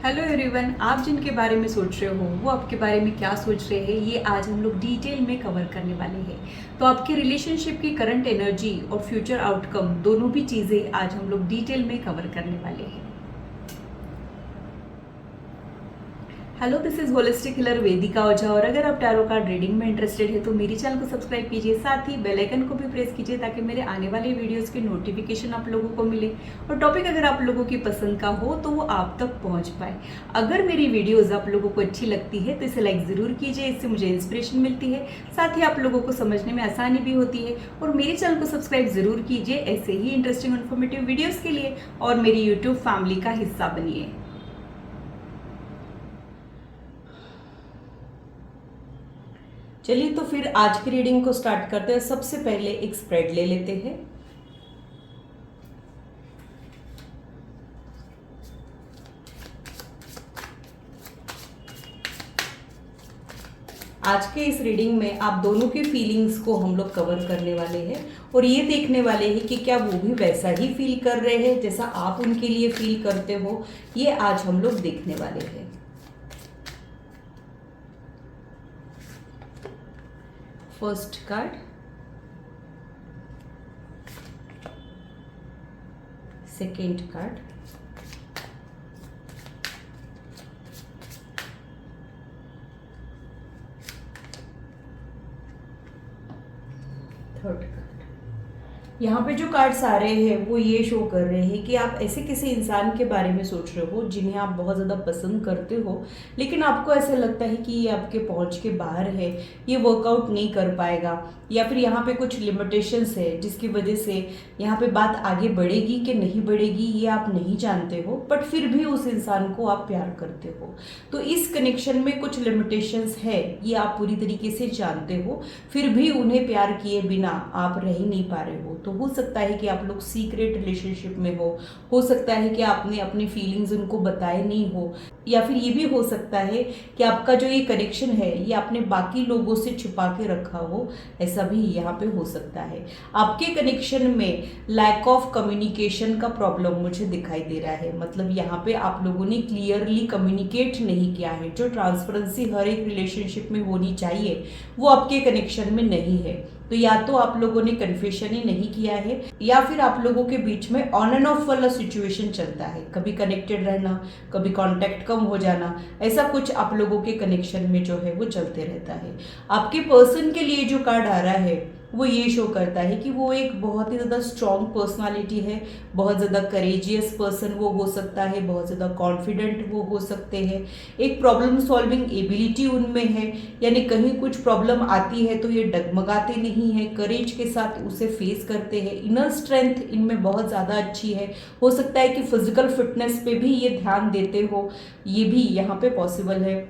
Hello everyone, आप जिनके बारे में सोच रहे हो वो आपके बारे में क्या सोच रहे हैं, ये आज हम लोग डिटेल में कवर करने वाले हैं। तो आपके रिलेशनशिप की करंट एनर्जी और फ्यूचर आउटकम दोनों भी चीज़ें आज हम लोग डिटेल में कवर करने वाले हैं। Hello, this is holistic healer Vedika Ojha. और अगर आप टैरो कार्ड रीडिंग में इंटरेस्टेड है तो मेरी चैनल को सब्सक्राइब कीजिए, साथ ही बेल आइकन को भी प्रेस कीजिए ताकि मेरे आने वाले वीडियोस की नोटिफिकेशन आप लोगों को मिले और टॉपिक अगर आप लोगों की पसंद का हो तो वो आप तक पहुंच पाए। अगर मेरी वीडियोस आप लोगों को अच्छी लगती है तो इसे लाइक ज़रूर कीजिए, इससे मुझे इंस्पिरेशन मिलती है, साथ ही आप लोगों को समझने में आसानी भी होती है। और मेरे चैनल को सब्सक्राइब ज़रूर कीजिए ऐसे ही इंटरेस्टिंग और इन्फॉर्मेटिव वीडियोज़ के लिए, और मेरी यूट्यूब फैमिली का हिस्सा बनिए। चलिए तो फिर आज की रीडिंग को स्टार्ट करते हैं। सबसे पहले एक स्प्रेड ले लेते हैं। आज के इस रीडिंग में आप दोनों के फीलिंग्स को हम लोग कवर करने वाले हैं और ये देखने वाले हैं कि क्या वो भी वैसा ही फील कर रहे हैं जैसा आप उनके लिए फील करते हो। ये आज हम लोग देखने वाले हैं। First card, second card, third card. यहाँ पे जो कार्ड्स आ रहे हैं वो ये शो कर रहे हैं कि आप ऐसे किसी इंसान के बारे में सोच रहे हो जिन्हें आप बहुत ज़्यादा पसंद करते हो, लेकिन आपको ऐसा लगता है कि ये आपके पहुंच के बाहर है, ये वर्कआउट नहीं कर पाएगा, या फिर यहाँ पे कुछ लिमिटेशंस है जिसकी वजह से यहाँ पे बात आगे बढ़ेगी कि नहीं बढ़ेगी ये आप नहीं जानते हो, बट फिर भी उस इंसान को आप प्यार करते हो। तो इस कनेक्शन में कुछ लिमिटेशंस है, ये आप पूरी तरीके से जानते हो, फिर भी उन्हें प्यार किए बिना आप रह ही नहीं पा रहे हो। तो हो सकता है कि आप लोग सीक्रेट रिलेशनशिप में हो सकता है कि आपने अपनी फीलिंग्स उनको बताए नहीं हो, या फिर ये भी हो सकता है कि आपका जो ये कनेक्शन है ये आपने बाकी लोगों से छुपा के रखा हो, ऐसा भी यहाँ पे हो सकता है। आपके कनेक्शन में लैक ऑफ कम्युनिकेशन का प्रॉब्लम मुझे दिखाई दे रहा है, मतलब यहाँ पे आप लोगों ने क्लियरली कम्युनिकेट नहीं किया है। जो ट्रांसपेरेंसी हर एक रिलेशनशिप में होनी चाहिए वो आपके कनेक्शन में नहीं है। तो या तो आप लोगों ने कन्फेशन ही नहीं किया है, या फिर आप लोगों के बीच में ऑन एंड ऑफ वाला सिचुएशन चलता है, कभी कनेक्टेड रहना, कभी कांटेक्ट कम हो जाना, ऐसा कुछ आप लोगों के कनेक्शन में जो है वो चलते रहता है। आपके पर्सन के लिए जो कार्ड आ रहा है वो ये शो करता है कि वो एक बहुत ही ज़्यादा स्ट्रॉन्ग पर्सनालिटी है, बहुत ज़्यादा करेजियस पर्सन वो हो सकता है, बहुत ज़्यादा कॉन्फिडेंट वो हो सकते हैं, एक प्रॉब्लम सॉल्विंग एबिलिटी उनमें है, यानी कहीं कुछ प्रॉब्लम आती है तो ये डगमगाते नहीं है, करेज के साथ उसे फेस करते हैं, इनर स्ट्रेंथ इनमें बहुत ज़्यादा अच्छी है। हो सकता है कि फिजिकल फिटनेस पे भी ये ध्यान देते हो, ये भी यहाँ पे पॉसिबल है।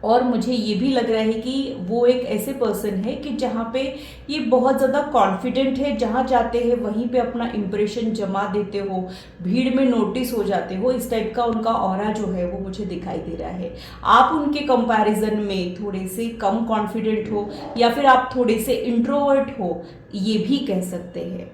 और मुझे ये भी लग रहा है कि वो एक ऐसे पर्सन है कि जहाँ पे ये बहुत ज़्यादा कॉन्फिडेंट है, जहाँ जाते हैं वहीं पे अपना इम्प्रेशन जमा देते हो, भीड़ में नोटिस हो जाते हो, इस टाइप का उनका ऑरा जो है वो मुझे दिखाई दे रहा है। आप उनके कंपैरिजन में थोड़े से कम कॉन्फिडेंट हो, या फिर आप थोड़े से इंट्रोवर्ट हो, ये भी कह सकते हैं।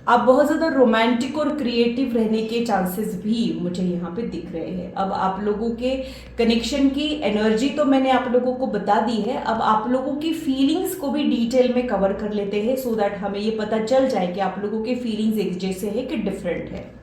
आप बहुत ज़्यादा रोमांटिक और क्रिएटिव रहने के चांसेस भी मुझे यहाँ पे दिख रहे हैं। अब आप लोगों के कनेक्शन की एनर्जी तो मैंने आप लोगों को बता दी है, अब आप लोगों की फीलिंग्स को भी डिटेल में कवर कर लेते हैं सो दैट हमें ये पता चल जाए कि आप लोगों के फीलिंग्स एक जैसे है कि डिफरेंट है।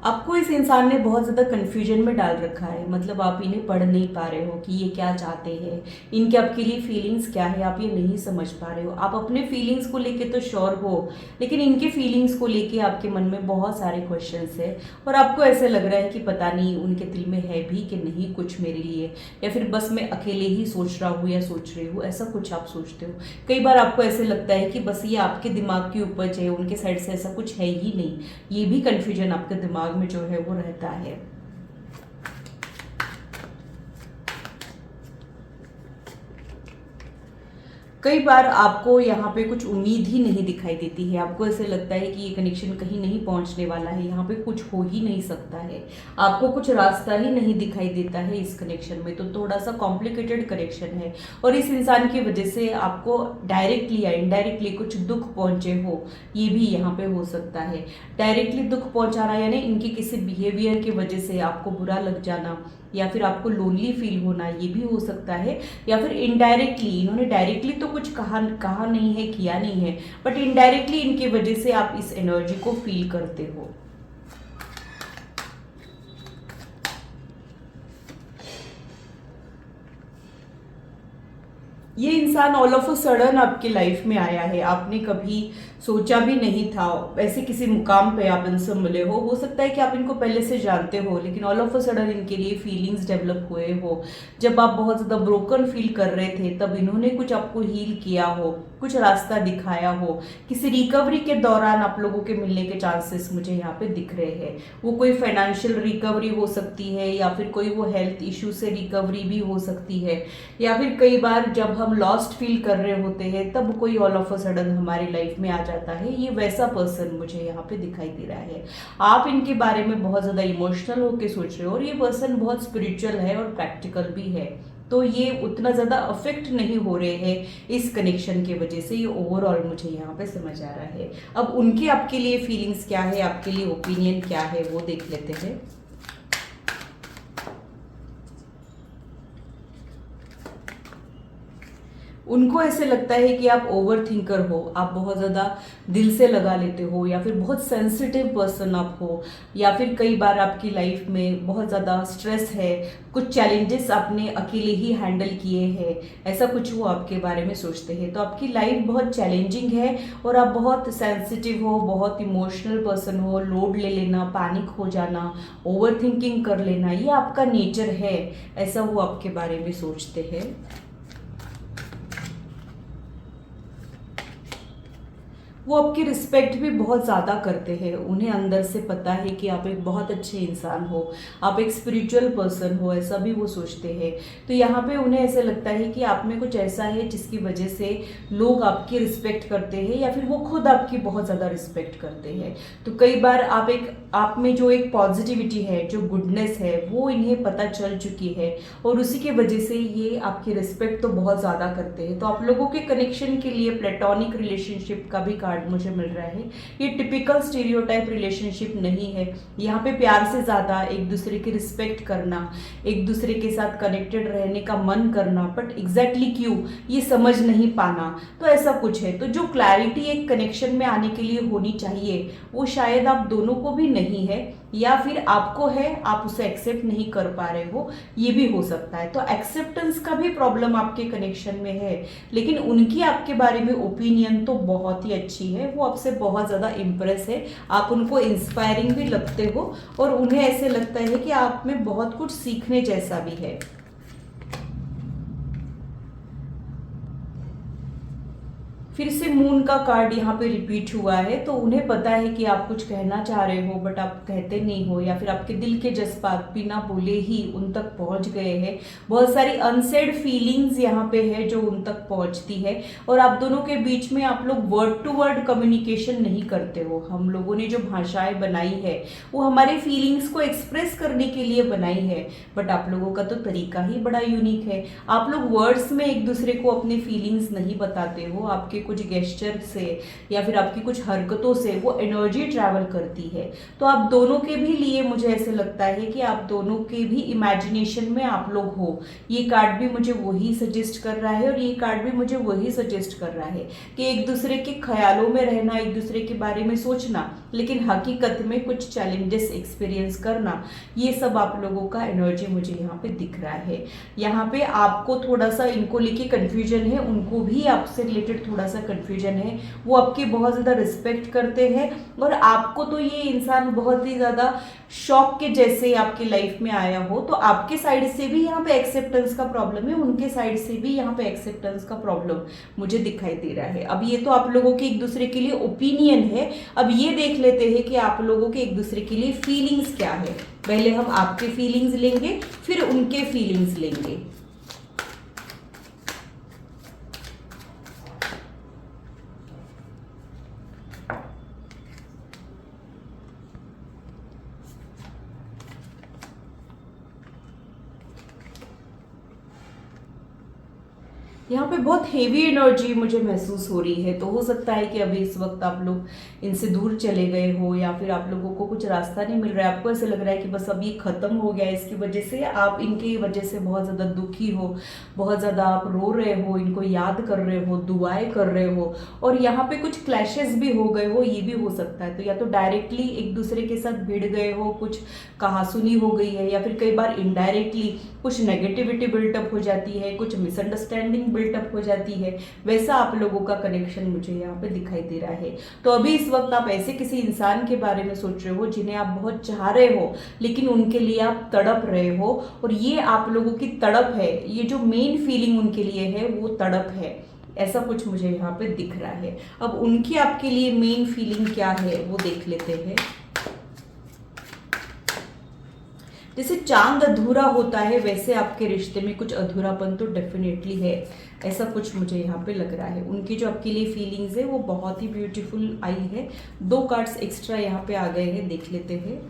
आपको इस इंसान ने बहुत ज़्यादा कन्फ्यूजन में डाल रखा है, मतलब आप इन्हें पढ़ नहीं पा रहे हो कि ये क्या चाहते हैं, इनके आपके लिए फीलिंग्स क्या है, आप ये नहीं समझ पा रहे हो। आप अपने फीलिंग्स को लेके तो श्योर हो, लेकिन इनके फीलिंग्स को लेके आपके मन में बहुत सारे क्वेश्चंस है, और आपको ऐसे लग रहा है कि पता नहीं उनके दिल में है भी कि नहीं कुछ मेरे लिए, या फिर बस मैं अकेले ही सोच रहा हूँ या सोच रही हूँ, ऐसा कुछ आप सोचते हो। कई बार आपको ऐसे लगता है कि बस ये आपके दिमाग की उपज है, उनके साइड से ऐसा कुछ है ही नहीं। ये भी कन्फ्यूजन आपके दिमाग में जो है वो रहता है। कई बार आपको यहाँ पे कुछ उम्मीद ही नहीं दिखाई देती है, आपको ऐसे लगता है कि ये कनेक्शन कहीं नहीं पहुँचने वाला है, यहाँ पे कुछ हो ही नहीं सकता है, आपको कुछ रास्ता ही नहीं दिखाई देता है इस कनेक्शन में। तो थोड़ा सा कॉम्प्लिकेटेड कनेक्शन है और इस इंसान की वजह से आपको डायरेक्टली या इनडायरेक्टली कुछ दुख पहुँचे हो, ये भी यहाँ पे हो सकता है। डायरेक्टली दुख पहुँचाना यानी इनके किसी बिहेवियर की वजह से आपको बुरा लग जाना या फिर आपको लोनली फील होना, ये भी हो सकता है। या फिर इनडायरेक्टली, इन्होंने डायरेक्टली तो कुछ कहा नहीं है, किया नहीं है, बट इनडायरेक्टली इनकी वजह से आप इस एनर्जी को फील करते हो। ये इंसान ऑल ऑफ अ सडन आपकी लाइफ में आया है, आपने कभी सोचा भी नहीं था, ऐसे किसी मुकाम पे आप इनसे मिले हो सकता है कि आप इनको पहले से जानते हो, लेकिन ऑल ऑफ अ सडन इनके लिए फीलिंग्स डेवलप हुए हो। जब आप बहुत ज़्यादा ब्रोकन फील कर रहे थे तब इन्होंने कुछ आपको हील किया हो, कुछ रास्ता दिखाया हो। किसी रिकवरी के दौरान आप लोगों के मिलने के चांसेस मुझे यहाँ पे दिख रहे हैं। वो कोई फाइनेंशियल रिकवरी हो सकती है या फिर कोई वो हेल्थ इशू से रिकवरी भी हो सकती है, या फिर कई बार जब हम लॉस्ट फील कर रहे होते हैं तब कोई ऑल ऑफ अ सडन हमारी लाइफ में आ जाता है। ये वैसा पर्सन मुझे यहाँ पे दिखाई दे रहा है। आप इनके बारे में बहुत ज़्यादा इमोशनल होकर सोच रहे हो और ये पर्सन बहुत स्पिरिचुअल है और प्रैक्टिकल भी है, तो ये उतना ज़्यादा अफेक्ट नहीं हो रहे हैं इस कनेक्शन की वजह से। ये ओवरऑल मुझे यहाँ पे समझ आ रहा है। अब उनके आपके लिए फीलिंग्स क्या है, आपके लिए ओपिनियन क्या है, वो देख लेते हैं। उनको ऐसे लगता है कि आप ओवर थिंकर हो, आप बहुत ज़्यादा दिल से लगा लेते हो, या फिर बहुत सेंसिटिव पर्सन आप हो, या फिर कई बार आपकी लाइफ में बहुत ज़्यादा स्ट्रेस है, कुछ चैलेंजेस आपने अकेले ही हैंडल किए हैं, ऐसा कुछ वो आपके बारे में सोचते हैं। तो आपकी लाइफ बहुत चैलेंजिंग है और आप बहुत सेंसिटिव हो, बहुत इमोशनल पर्सन हो, लोड ले लेना, पैनिक हो जाना, ओवर थिंकिंग कर लेना, ये आपका नेचर है, ऐसा वो आपके बारे में सोचते हैं। वो आपकी रिस्पेक्ट भी बहुत ज़्यादा करते हैं, उन्हें अंदर से पता है कि आप एक बहुत अच्छे इंसान हो, आप एक स्पिरिचुअल पर्सन हो, ऐसा भी वो सोचते हैं। तो यहाँ पे उन्हें ऐसा लगता है कि आप में कुछ ऐसा है जिसकी वजह से लोग आपकी रिस्पेक्ट करते हैं या फिर वो खुद आपकी बहुत ज़्यादा रिस्पेक्ट करते हैं। तो कई बार आप में जो एक पॉजिटिविटी है, जो गुडनेस है, वो इन्हें पता चल चुकी है और उसी के वजह से ये आपकी रिस्पेक्ट तो बहुत ज़्यादा करते हैं। तो आप लोगों के कनेक्शन के लिए प्लेटोनिक रिलेशनशिप का भी कार्ड मुझे मिल रहा है। ये टिपिकल स्टीरियोटाइप रिलेशनशिप नहीं है, यहाँ पे प्यार से ज़्यादा एक दूसरे की रिस्पेक्ट करना, एक दूसरे के साथ कनेक्टेड रहने का मन करना, बट एग्जैक्टली क्यों ये समझ नहीं पाना, तो ऐसा कुछ है। तो जो क्लैरिटी एक कनेक्शन में आने के लिए होनी चाहिए वो शायद आप दोनों को भी नहीं है, या फिर आपको है, आप उसे एक्सेप्ट नहीं कर पा रहे हो, ये भी हो सकता है। तो एक्सेप्टेंस का भी प्रॉब्लम आपके कनेक्शन में है, लेकिन उनकी आपके बारे में ओपिनियन तो बहुत ही अच्छी है, वो आपसे बहुत ज़्यादा इम्प्रेस है, आप उनको इंस्पायरिंग भी लगते हो और उन्हें ऐसे लगता है कि आप में बहुत कुछ सीखने जैसा भी है। फिर से मून का कार्ड यहाँ पे रिपीट हुआ है, तो उन्हें पता है कि आप कुछ कहना चाह रहे हो बट आप कहते नहीं हो, या फिर आपके दिल के जज्बात बिना बोले ही उन तक पहुँच गए हैं। बहुत सारी अनसेड फीलिंग्स यहाँ पे है जो उन तक पहुँचती है और आप दोनों के बीच में आप लोग वर्ड टू वर्ड कम्युनिकेशन नहीं करते हो। हम लोगों ने जो भाषाएं बनाई है वो हमारे फीलिंग्स को एक्सप्रेस करने के लिए बनाई है, बट आप लोगों का तो तरीका ही बड़ा यूनिक है। आप लोग वर्ड्स में एक दूसरे को अपने फीलिंग्स नहीं बताते हो, आपके कुछ गेस्चर से या फिर आपकी कुछ हरकतों से वो एनर्जी ट्रैवल करती है। तो आप दोनों के भी लिए मुझे ऐसे लगता है कि आप दोनों के भी इमेजिनेशन में आप लोग हो। ये कार्ड भी मुझे वही सजेस्ट कर रहा है और ये कार्ड भी मुझे वही सजेस्ट कर रहा है कि एक दूसरे के ख्यालों में रहना, एक दूसरे के बारे में सोचना, लेकिन हकीकत में कुछ चैलेंजेस एक्सपीरियंस करना, ये सब आप लोगों का एनर्जी मुझे यहाँ पे दिख रहा है। यहाँ पे आपको थोड़ा सा इनको लेके कंफ्यूजन है, उनको भी आपसे रिलेटेड थोड़ा सा कंफ्यूजन है। वो आपकी बहुत ज़्यादा रिस्पेक्ट करते हैं और आपको तो ये इंसान बहुत ही ज़्यादा शॉक के जैसे आपकी लाइफ में आया हो, तो आपके साइड से भी यहाँ पे एक्सेप्टेंस का प्रॉब्लम है, उनके साइड से भी यहाँ पे एक्सेप्टेंस का प्रॉब्लम मुझे दिखाई दे रहा है। अब ये तो आप लोगों के एक दूसरे के लिए ओपिनियन है, अब ये देख लेते हैं कि आप लोगों के एक दूसरे के लिए फीलिंग्स क्या है। पहले हम आपके फीलिंग्स लेंगे, फिर उनके फीलिंग्स लेंगे। यहाँ पे बहुत हेवी एनर्जी मुझे महसूस हो रही है, तो हो सकता है कि अभी इस वक्त आप लोग इनसे दूर चले गए हो, या फिर आप लोगों को कुछ रास्ता नहीं मिल रहा है, आपको ऐसे लग रहा है कि बस अब ये खत्म हो गया है, इसकी वजह से आप इनकी वजह से बहुत ज़्यादा दुखी हो, बहुत ज़्यादा आप रो रहे हो, इनको याद कर रहे हो, दुआएं कर रहे हो, और यहाँ पे कुछ क्लैशेस भी हो गए हो, ये भी हो सकता है। तो या तो डायरेक्टली एक दूसरे के साथ भिड़ गए हो, कुछ कहासुनी हो गई है, या फिर कई बार इनडायरेक्टली कुछ नेगेटिविटी बिल्टअप हो जाती है, कुछ मिसअंडरस्टैंडिंग बिल्टअप हो जाती है। वैसा आप लोगों का कनेक्शन मुझे यहाँ पे दिखाई दे रहा है। तो अभी इस वक्त आप ऐसे किसी इंसान के बारे में सोच रहे हो जिन्हें आप बहुत चाह रहे हो, लेकिन उनके लिए आप तड़प रहे हो, और ये आप लोगों की तड़प है, ये जो मेन फीलिंग उनके लिए है वो तड़प है। ऐसा कुछ मुझे यहाँ पे दिख रहा है। अब उनकी आपके लिए मेन फीलिंग क्या है वो देख लेते हैं। जैसे चांद अधूरा होता है, वैसे आपके रिश्ते में कुछ अधूरापन तो डेफिनेटली है, ऐसा कुछ मुझे यहाँ पे लग रहा है। उनकी जो आपके लिए फीलिंग्स है वो बहुत ही ब्यूटीफुल आई है। 2 कार्ड्स एक्स्ट्रा यहाँ पे आ गए हैं, देख लेते हैं।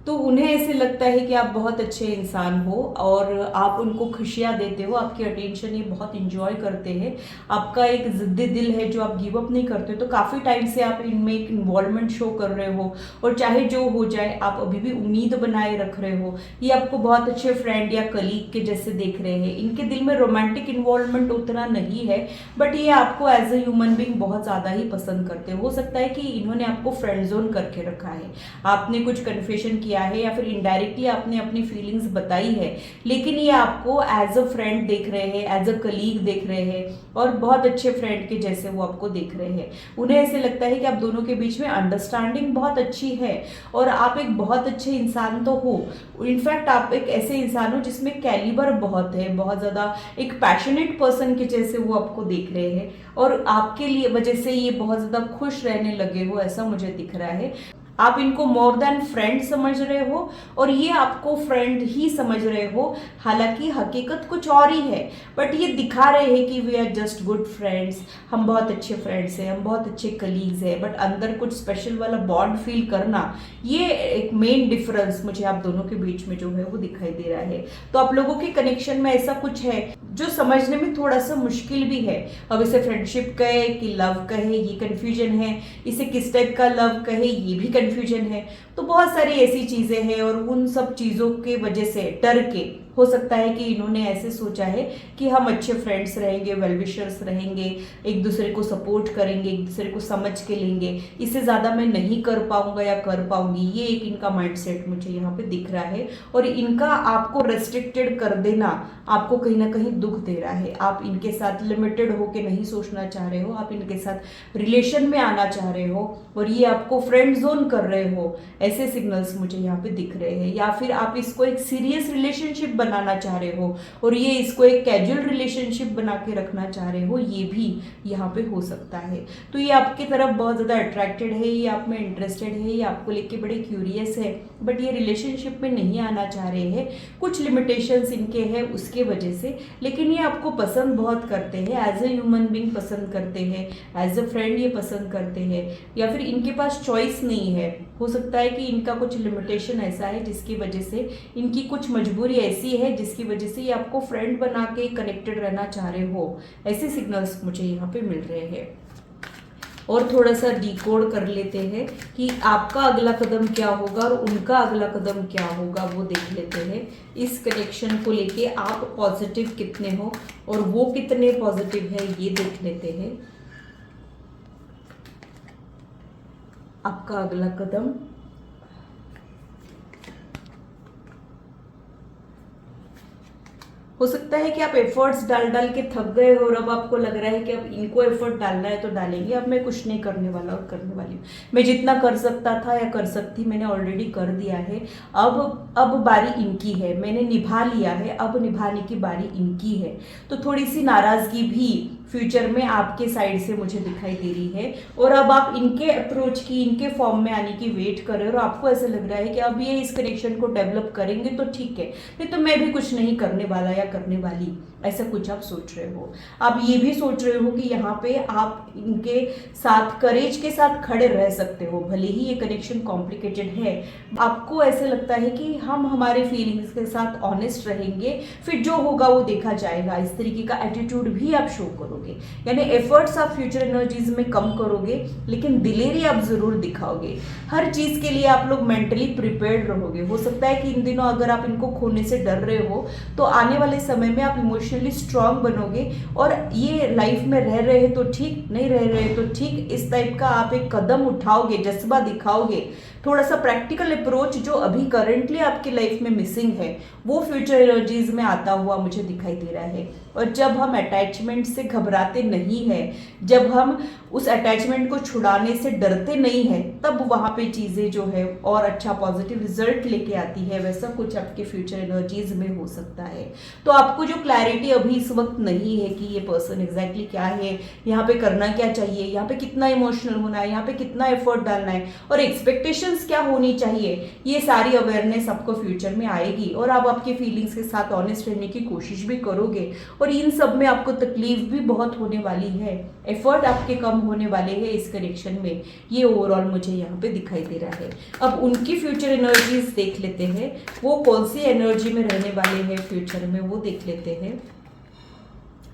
तो उन्हें ऐसे लगता है कि आप बहुत अच्छे इंसान हो, और आप उनको खुशियाँ देते हो, आपकी अटेंशन ये बहुत इंजॉय करते हैं, आपका एक ज़िद्दी दिल है जो आप गिव अप नहीं करते। तो काफ़ी टाइम से आप इनमें एक इन्वॉल्वमेंट शो कर रहे हो, और चाहे जो हो जाए आप अभी भी उम्मीद बनाए रख रहे हो। ये आपको बहुत अच्छे फ्रेंड या कलीग के जैसे देख रहे हैं। इनके दिल में रोमांटिक इन्वॉल्वमेंट उतना नहीं है, बट ये आपको एज ए ह्यूमन बीइंग बहुत ज़्यादा ही पसंद करते हो सकता है कि इन्होंने आपको फ्रेंड जोन करके रखा है, आपने कुछ कन्फेशन किया है, या फिर इनडायरेक्टली आपने अपनी फीलिंग्स बताई है, लेकिन ये आपको एज अ फ्रेंड देख रहे हैं, एज अ कलीग देख रहे हैं, और बहुत अच्छे फ्रेंड के जैसे वो आपको देख रहे हैं। उन्हें ऐसे लगता है कि आप दोनों के बीच में अंडरस्टैंडिंग बहुत अच्छी है, और आप एक बहुत अच्छे इंसान तो हो। इनफैक्ट आप एक ऐसे इंसान हो जिसमें कैलिबर बहुत है, बहुत ज़्यादा एक पैशनेट पर्सन के जैसे वो आपको देख रहे हैं, और आपके लिए वजह से ये बहुत ज़्यादा खुश रहने लगे हो, ऐसा मुझे दिख रहा है। आप इनको मोर देन फ्रेंड समझ रहे हो, और ये आपको फ्रेंड ही समझ रहे हो, हालांकि हकीकत कुछ और ही है, बट ये दिखा रहे हैं कि we are just good friends, हम बहुत अच्छे फ्रेंड्स हैं, हम बहुत अच्छे कलीग्स हैं, बट अंदर कुछ स्पेशल वाला बॉन्ड फील करना, ये एक मेन डिफरेंस मुझे आप दोनों के बीच में जो है वो दिखाई दे रहा है। तो आप लोगों के कनेक्शन में ऐसा कुछ है जो समझने में थोड़ा सा मुश्किल भी है। अब इसे फ्रेंडशिप कहे कि लव कहे, ये कंफ्यूजन है, इसे किस टाइप का लव कहे, ये भी कंफ्यूजन है। तो बहुत सारी ऐसी चीजें हैं, और उन सब चीजों के वजह से डर के हो सकता है कि इन्होंने ऐसे सोचा है कि हम अच्छे फ्रेंड्स रहेंगे, वेल विशर्स रहेंगे, एक दूसरे को सपोर्ट करेंगे, एक दूसरे को समझ के लेंगे, इससे ज़्यादा मैं नहीं कर पाऊंगा या कर पाऊंगी, ये एक इनका माइंडसेट मुझे यहाँ पे दिख रहा है। और इनका आपको रेस्ट्रिक्टेड कर देना आपको कहीं ना कहीं दुख दे रहा है। आप इनके साथ लिमिटेड होके नहीं सोचना चाह रहे हो, आप इनके साथ रिलेशन में आना चाह रहे हो, और ये आपको फ्रेंड जोन कर रहे हो, ऐसे सिग्नल्स मुझे यहाँ पे दिख रहे हैं। या फिर आप इसको एक सीरियस रिलेशनशिप बनाना चाह रहे हो, और ये इसको एक कैजुअल रिलेशनशिप बना के रखना चाह रहे हो, ये भी यहाँ पे हो सकता है। तो ये आपकी तरफ बहुत ज़्यादा अट्रैक्टेड है, ये आप में इंटरेस्टेड है, ये आपको लेके बड़े क्यूरियस है, बट ये रिलेशनशिप में नहीं आना चाह रहे हैं, कुछ लिमिटेशंस इनके हैं उसके वजह से। लेकिन ये आपको पसंद बहुत करते हैं, एज ए ह्यूमन बीइंग पसंद करते हैं, एज अ फ्रेंड ये पसंद करते हैं, या फिर इनके पास चॉइस नहीं है। हो सकता है कि इनका कुछ लिमिटेशन ऐसा है जिसकी वजह से, इनकी कुछ मजबूरी ऐसी है जिसकी वजह से ये आपको फ्रेंड बना के कनेक्टेड रहना चाह रहे हो, ऐसे सिग्नल्स मुझे यहाँ पे मिल रहे हैं। और थोड़ा सा डिकोड कर लेते हैं कि आपका अगला कदम क्या होगा और उनका अगला कदम क्या होगा, वो देख लेते हैं। इस कनेक्शन को लेके आप पॉजिटिव कितने हो और वो कितने पॉजिटिव है, ये देख लेते हैं। आपका अगला कदम, हो सकता है कि आप एफर्ट्स डाल डाल के थक गए हो, और अब आपको लग रहा है कि अब इनको एफर्ट डालना है तो डालेंगे, अब मैं कुछ नहीं करने वाला और करने वाली हूँ, मैं जितना कर सकता था या कर सकती मैंने ऑलरेडी कर दिया है, अब बारी इनकी है, मैंने निभा लिया है, अब निभाने की बारी इनकी है। तो थोड़ी सी नाराज़गी भी फ्यूचर में आपके साइड से मुझे दिखाई दे रही है। और अब आप इनके अप्रोच की, इनके फॉर्म में आने की वेट कर रहे हो और आपको ऐसा लग रहा है कि अब ये इस कनेक्शन को डेवलप करेंगे तो ठीक है, नहीं तो मैं भी कुछ नहीं करने वाला या करने वाली, ऐसा कुछ आप सोच रहे हो। आप ये भी सोच रहे हो कि यहाँ पे आप इनके साथ करेज के साथ खड़े रह सकते हो, भले ही ये कनेक्शन कॉम्प्लिकेटेड है। आपको ऐसे लगता है कि हम हमारे फीलिंग्स के साथ ऑनेस्ट रहेंगे, फिर जो होगा वो देखा जाएगा, इस तरीके का एटीट्यूड भी आप शो करोगे। यानी एफर्ट्स आप फ्यूचर एनर्जीज में कम करोगे, लेकिन दिलेरी आप जरूर दिखाओगे। हर चीज के लिए आप लोग मेंटली प्रिपेयर्ड रहोगे। हो सकता है कि इन दिनों अगर आप इनको खोने से डर रहे हो तो आने वाले समय में आप इमोशनली स्ट्रांग बनोगे और ये लाइफ में रह रहे तो ठीक, नहीं रह रहे तो ठीक, इस टाइप का आप एक कदम उठाओगे, जज्बा दिखाओगे। थोड़ा सा प्रैक्टिकल अप्रोच जो अभी करंटली आपकी लाइफ में मिसिंग है वो फ्यूचर एनर्जीज में आता हुआ मुझे दिखाई दे रहा है। और जब हम अटैचमेंट से घबराते नहीं है, जब हम उस अटैचमेंट को छुड़ाने से डरते नहीं है, तब वहां पे चीजें जो है और अच्छा पॉजिटिव रिजल्ट लेके आती है। वैसा कुछ आपके फ्यूचर एनर्जीज में हो सकता है। तो आपको जो क्लैरिटी अभी इस वक्त नहीं है कि ये पर्सन एग्जैक्टली क्या है, यहाँ पे करना क्या चाहिए, यहाँ पे कितना इमोशनल होना है, यहाँ पे कितना एफर्ट डालना है और एक्सपेक्टेशंस क्या होनी चाहिए, ये सारी अवेयरनेस आपको फ्यूचर में आएगी और आप आपके फीलिंग्स के साथ ऑनेस्ट रहने की कोशिश भी करोगे। और इन सब में आपको तकलीफ भी बहुत होने वाली है, एफर्ट आपके कम होने वाले हैं इस कनेक्शन में, ये ओवरऑल मुझे यहाँ पे दिखाई दे रहा है। अब उनकी फ्यूचर एनर्जीज देख लेते हैं, वो कौन सी एनर्जी में रहने वाले हैं फ्यूचर में, वो देख लेते हैं।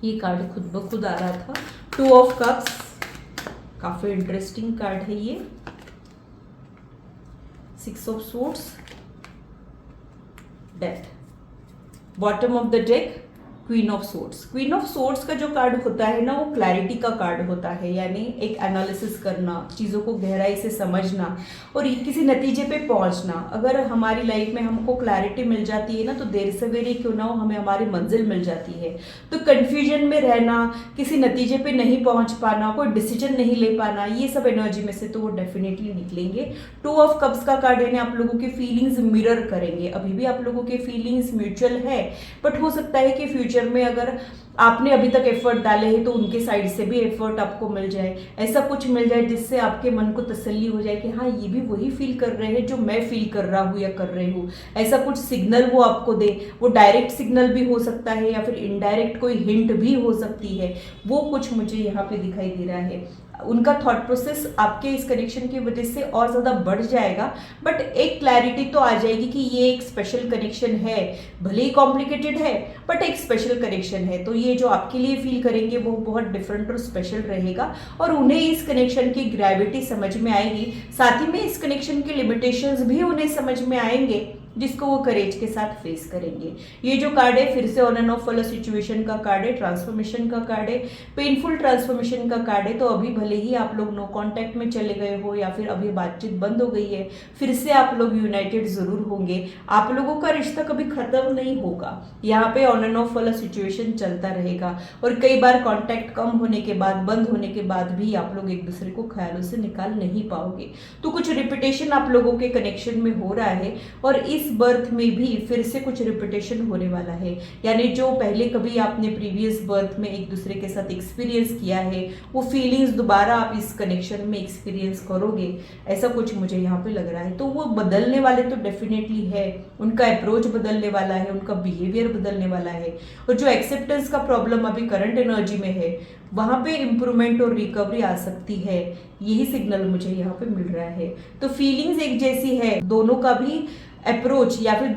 ये कार्ड खुद ब खुद आ रहा था, 2 ऑफ कप्स, काफी इंटरेस्टिंग कार्ड है ये। 6 of swords, death, bottom of the deck, queen of swords. Queen of swords का जो कार्ड होता है ना, वो क्लैरिटी का कार्ड होता है, यानी एक एनालिसिस करना, चीज़ों को गहराई से समझना और किसी नतीजे पे पहुंचना। अगर हमारी लाइफ में हमको क्लैरिटी मिल जाती है ना, तो देर सवेरे क्यों ना हो हमें हमारी मंजिल मिल जाती है। तो कन्फ्यूजन में रहना, किसी नतीजे पे नहीं पहुंच पाना, कोई डिसीजन नहीं ले पाना, ये सब एनर्जी में से तो वो डेफिनेटली निकलेंगे। 2 ऑफ कप्स का कार्ड है, आप लोगों के फीलिंग्स मिरर करेंगे। अभी भी आप लोगों के फीलिंग्स म्यूचुअल है, बट हो सकता है कि फ्यूचर में अगर आपने अभी तक एफर्ट डाले हैं तो उनके साइड से भी एफर्ट आपको मिल जाए, ऐसा कुछ मिल जाए जिससे आपके मन को तसल्ली हो जाए कि हाँ ये भी वही फील कर रहे हैं जो मैं फील कर रहा हूँ या कर रही हूँ। ऐसा कुछ सिग्नल वो आपको दे, वो डायरेक्ट सिग्नल भी हो सकता है या फिर इनडायरेक्ट कोई हिंट भी हो सकती है, वो कुछ मुझे यहाँ पे दिखाई दे रहा है। उनका थॉट प्रोसेस आपके इस कनेक्शन की वजह से और ज़्यादा बढ़ जाएगा, बट एक क्लैरिटी तो आ जाएगी कि ये एक स्पेशल कनेक्शन है, भले ही कॉम्प्लिकेटेड है बट एक स्पेशल कनेक्शन है। तो ये जो आपके लिए फील करेंगे वो बहुत डिफरेंट और स्पेशल रहेगा और उन्हें इस कनेक्शन की ग्रेविटी समझ में आएगी, साथ ही में इस कनेक्शन के लिमिटेशंस भी उन्हें समझ में आएंगे, जिसको वो करेज के साथ फेस करेंगे। ये जो कार्ड है फिर से ऑन एंड ऑफ वाला सिचुएशन का कार्ड है, ट्रांसफॉर्मेशन का कार्ड है, पेनफुल ट्रांसफॉर्मेशन का कार्ड है। तो अभी भले ही आप लोग नो कांटेक्ट में चले गए हो या फिर अभी बातचीत बंद हो गई है, फिर से आप लोग यूनाइटेड जरूर होंगे। आप लोगों का रिश्ता कभी खत्म नहीं होगा, यहाँ पे ऑन एंड ऑफ वाला सिचुएशन चलता रहेगा और कई बार कॉन्टैक्ट कम होने के बाद, बंद होने के बाद भी आप लोग एक दूसरे को ख्यालों से निकाल नहीं पाओगे। तो कुछ रिपीटेशन आप लोगों के कनेक्शन में हो रहा है और इस बर्थ में भी फिर से कुछ रिपीटेशन होने वाला है, यानी जो पहले कभी आपने प्रीवियस बर्थ में एक दूसरे के साथ एक्सपीरियंस किया है वो फीलिंग्स दोबारा आप इस कनेक्शन में एक्सपीरियंस करोगे, ऐसा कुछ मुझे यहाँ पे लग रहा है। तो वो बदलने वाले तो डेफिनेटली है, उनका अप्रोच बदलने वाला है, उनका बिहेवियर बदलने वाला है और जो एक्सेप्टेंस का प्रॉब्लम अभी करंट एनर्जी में है वहां पे इंप्रूवमेंट और रिकवरी आ सकती है, यही सिग्नल मुझे यहाँ पे मिल रहा है। तो फीलिंग्स एक जैसी है, दोनों का भी अप्रोच या फिर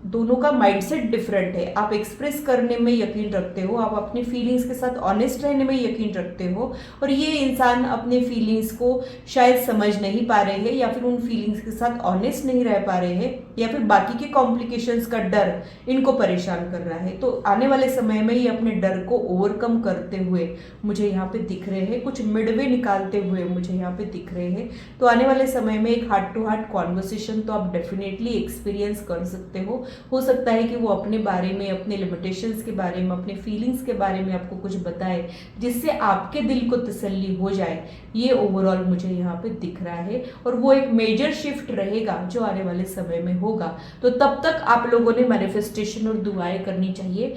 दोनों का माइंडसेट डिफरेंट है। आप एक्सप्रेस करने में यकीन रखते हो, आप अपने फीलिंग्स के साथ ऑनेस्ट रहने में यकीन रखते हो और ये इंसान अपने फीलिंग्स को शायद समझ नहीं पा रहे हैं या फिर उन फीलिंग्स के साथ ऑनेस्ट नहीं रह पा रहे हैं या फिर बाकी के कॉम्प्लिकेशंस का डर इनको परेशान कर रहा है। तो आने वाले समय में ये अपने डर को ओवरकम करते हुए मुझे यहाँ पे दिख रहे हैं, कुछ मिडवे निकालते हुए मुझे यहाँ पे दिख रहे हैं। तो आने वाले समय में एक हार्ट टू हार्ट कॉन्वर्सेशन तो आप डेफिनेटली एक्सपीरियंस कर सकते हो सकता है कि वो अपने बारे में, अपने लिमिटेशंस के बारे में, अपने फीलिंग्स के बारे में आपको कुछ बताए जिससे आपके दिल को तसल्ली हो जाए। ये ओवरऑल मुझे यहाँ पे दिख रहा है और वो एक मेजर शिफ्ट रहेगा जो आने वाले समय में होगा। तो तब तक आप लोगों ने मैनिफेस्टेशन और दुआएं करनी चाहिए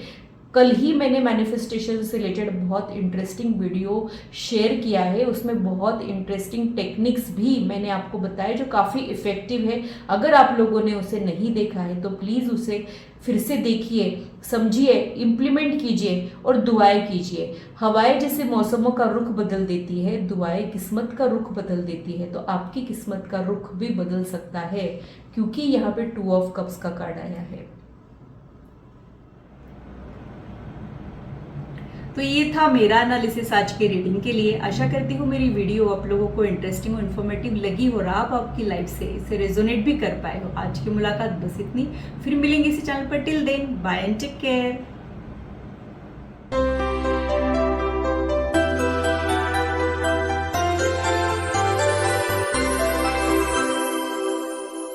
कल ही मैंने मैनिफेस्टेशन से रिलेटेड बहुत इंटरेस्टिंग वीडियो शेयर किया है, उसमें बहुत इंटरेस्टिंग टेक्निक्स भी मैंने आपको बताया जो काफ़ी इफ़ेक्टिव है। अगर आप लोगों ने उसे नहीं देखा है तो प्लीज़ उसे फिर से देखिए, समझिए, इम्प्लीमेंट कीजिए और दुआएं कीजिए। हवाएं जैसे मौसमों का रुख बदल देती है, दुआएं किस्मत का रुख बदल देती है। तो आपकी किस्मत का रुख भी बदल सकता है, क्योंकि यहाँ पे 2 ऑफ कप्स का कार्ड आया है। तो ये था मेरा एनालिसिस आज के रीडिंग के लिए। आशा करती हूँ मेरी वीडियो आप लोगों को इंटरेस्टिंग और इन्फॉर्मेटिव लगी हो, और आप आपकी लाइफ से इसे रेजोनेट भी कर पाए हो। आज की मुलाकात बस इतनी, फिर मिलेंगे इसी चैनल पर। Till then, bye and take care.